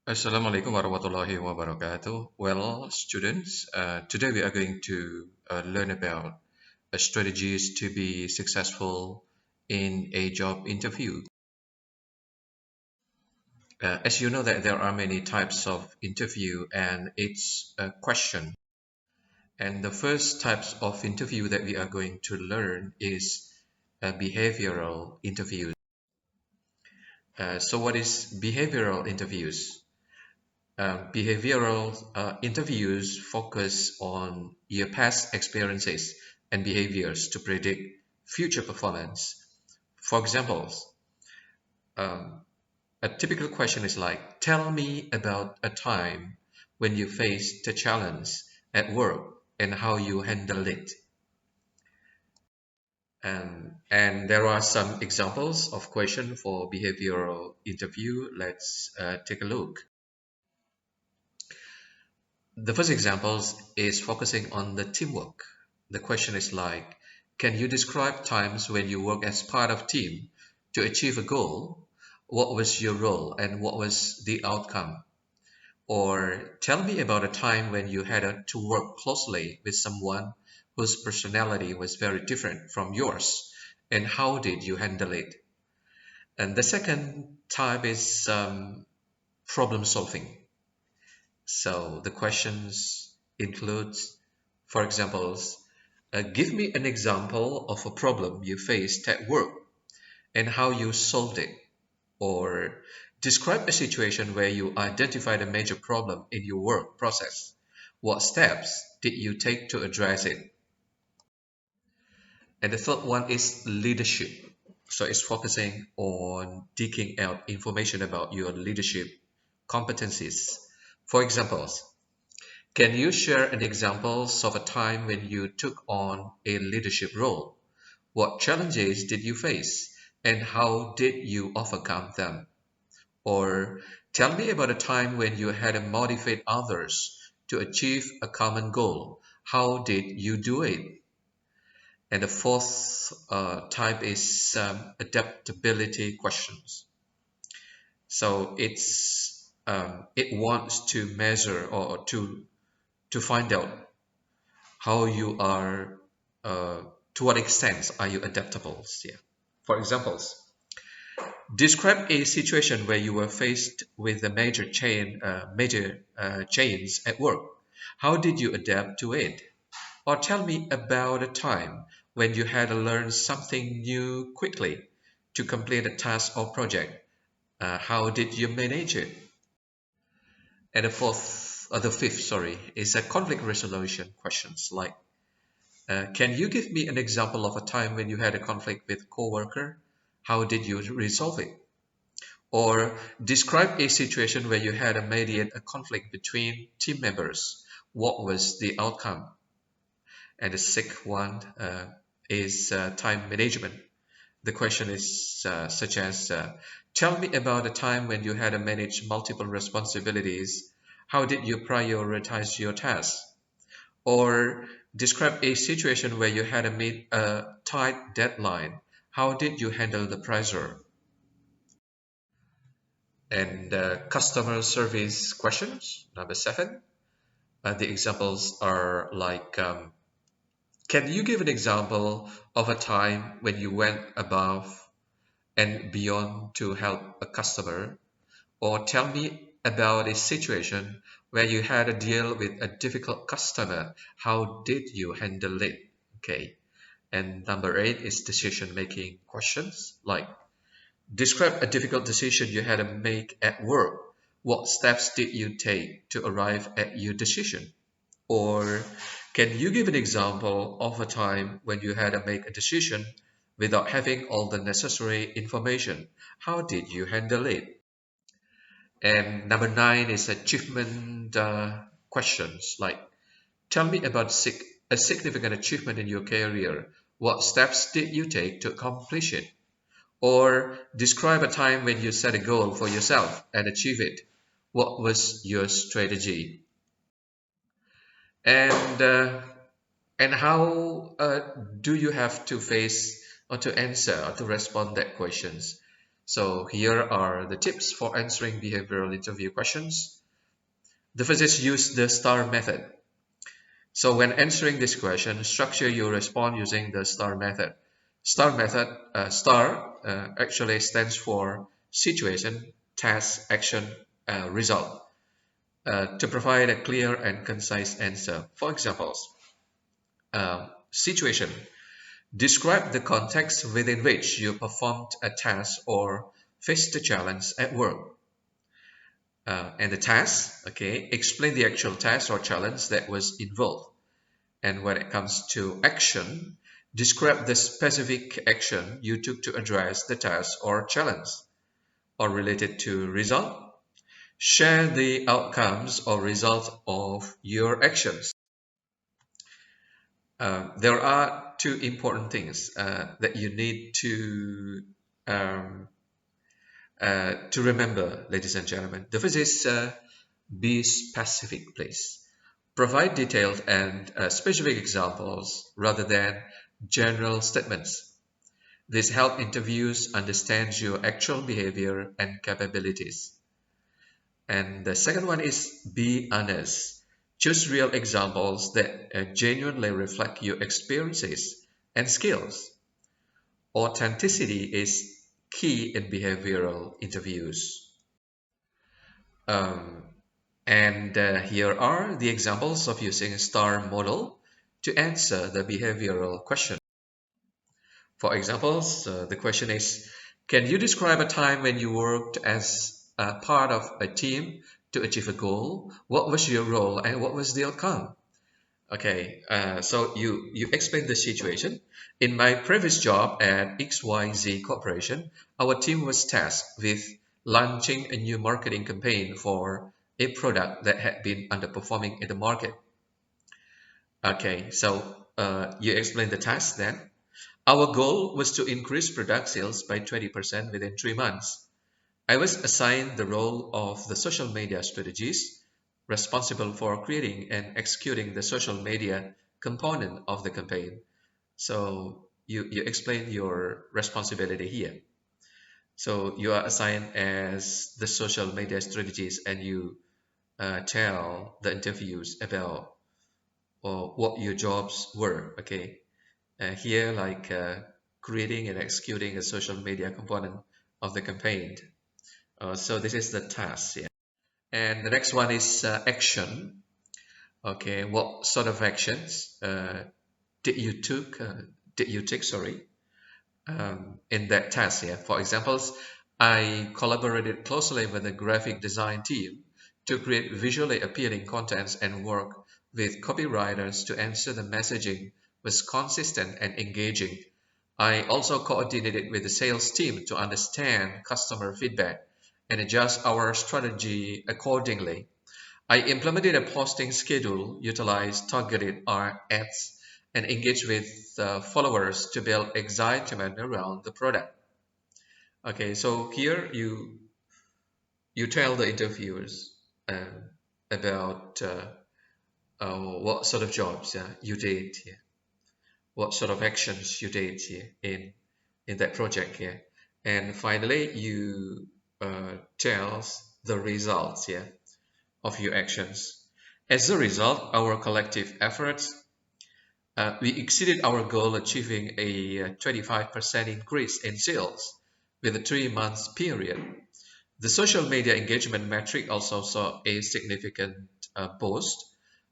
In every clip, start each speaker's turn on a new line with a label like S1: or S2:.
S1: Assalamualaikum warahmatullahi wabarakatuh. Well, students, today we are going to learn about strategies to be successful in a job interview. As you know that there are many types of interview and it's a question. And the first types of interview that we are going to learn is behavioral interviews. So what is behavioral interviews? Behavioral interviews focus on your past experiences and behaviors to predict future performance. For example, um, a typical question is like, tell me about a time when you faced a challenge at work and how you handled it. And there are some examples of question for behavioral interview. Let's take a look. The first example is focusing on the teamwork. The question is like, can you describe times when you work as part of team to achieve a goal? What was your role and what was the outcome? Or tell me about a time when you had to work closely with someone whose personality was very different from yours, and how did you handle it? And the second type is problem solving. So the questions includes, for example, give me an example of a problem you faced at work and how you solved it. Or describe a situation where you identified a major problem in your work process. What steps did you take to address it? And the third one is leadership. So it's focusing on digging out information about your leadership competencies. For examples, can you share an examples of a time when you took on a leadership role? What challenges did you face and how did you overcome them? Or tell me about a time when you had to motivate others to achieve a common goal. How did you do it? And the fourth type is adaptability questions. So it wants to measure or to find out how you are, uh, to what extent are you adaptable? Yeah. For examples, describe a situation where you were faced with a major change at work. How did you adapt to it? Or tell me about a time when you had to learn something new quickly to complete a task or project. How did you manage it? And the fifth, sorry, is a conflict resolution questions like, can you give me an example of a time when you had a conflict with a coworker? How did you resolve it? Or describe a situation where you had to mediate a conflict between team members. What was the outcome? And the sixth one is time management. The question is such as, tell me about a time when you had to manage multiple responsibilities. How did you prioritize your tasks? Or describe a situation where you had to meet a tight deadline. How did you handle the pressure? And customer service questions, number seven. The examples are like, can you give an example of a time when you went above and beyond to help a customer? Or tell me about a situation where you had to deal with a difficult customer. How did you handle it? Okay. And number eight is decision making questions like, describe a difficult decision you had to make at work. What steps did you take to arrive at your decision? Or can you give an example of a time when you had to make a decision without having all the necessary information? How did you handle it? And number nine is achievement questions like, tell me about a significant achievement in your career. What steps did you take to accomplish it? Or describe a time when you set a goal for yourself and achieve it. What was your strategy? And how do you have to face or to answer or to respond that questions? So here are the tips for answering behavioral interview questions. The first is use the STAR method. So when answering this question, structure your response using the STAR method. STAR method, actually stands for situation, task, action, result, to provide a clear and concise answer. For examples, situation. Describe the context within which you performed a task or faced a challenge at work. And the task, okay, explain the actual task or challenge that was involved. And when it comes to action, describe the specific action you took to address the task or challenge. Or related to result, share the outcomes or result of your actions. There are two important things that you need um, to remember, ladies and gentlemen. The first is be specific, please. Provide detailed and specific examples rather than general statements. This helps interviewers understand your actual behavior and capabilities. And the second one is be honest. Choose real examples that genuinely reflect your experiences and skills. Authenticity is key in behavioral interviews. Um, and here are the examples of using a STAR model to answer the behavioral question. For examples, the question is, can you describe a time when you worked as a part of a team to achieve a goal? What was your role and what was the outcome? Okay, so you explain the situation. In my previous job at XYZ Corporation, our team was tasked with launching a new marketing campaign for a product that had been underperforming in the market. Okay, so you explain the task then. Our goal was to increase product sales by 20% within 3 months. I was assigned the role of the social media strategist, responsible for creating and executing the social media component of the campaign. So you explain your responsibility here. So you are assigned as the social media strategist and you tell the interviews about what your jobs were. Okay. Here, like creating and executing a social media component of the campaign. So this is the task. Yeah. And the next one is action. Okay, what sort of actions did you took? Did you take? Sorry, in that task. Yeah. For examples, I collaborated closely with the graphic design team to create visually appealing contents and work with copywriters to ensure the messaging was consistent and engaging. I also coordinated with the sales team to understand customer feedback and adjust our strategy accordingly. I implemented a posting schedule, utilized targeted ads, and engaged with followers to build excitement around the product. Okay, so here you tell the interviewers about what sort of jobs you did here, what sort of actions you did here in that project here, and finally you tells the results here of your actions. As a result, our collective efforts, we exceeded our goal, achieving a 25% increase in sales with a 3 month period. The social media engagement metric also saw a significant boost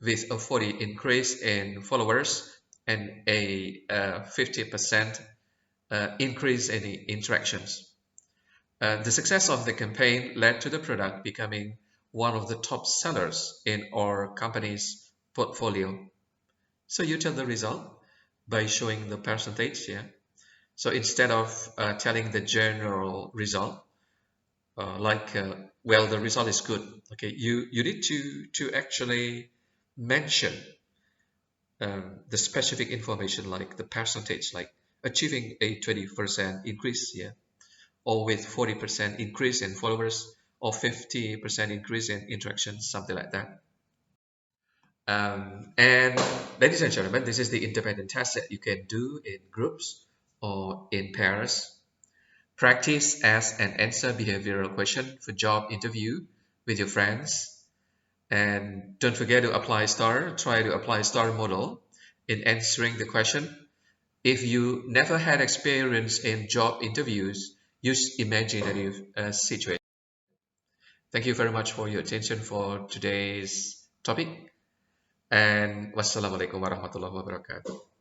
S1: with a 40 increase in followers and a 50% increase in interactions. The success of the campaign led to the product becoming one of the top sellers in our company's portfolio. So you tell the result by showing the percentage, yeah. So instead of telling the general result, well, the result is good. Okay, you need to actually mention the specific information like the percentage, like achieving a 20% increase, yeah, or with 40% increase in followers or 50% increase in interactions, something like that. And ladies and gentlemen, this is the independent test that you can do in groups or in pairs. Practice ask and answer behavioral question for job interview with your friends. And don't forget to apply STAR. Try to apply STAR model in answering the question. If you never had experience in job interviews, use imaginative situation. Thank you very much for your attention for today's topic. And wassalamualaikum warahmatullahi wabarakatuh.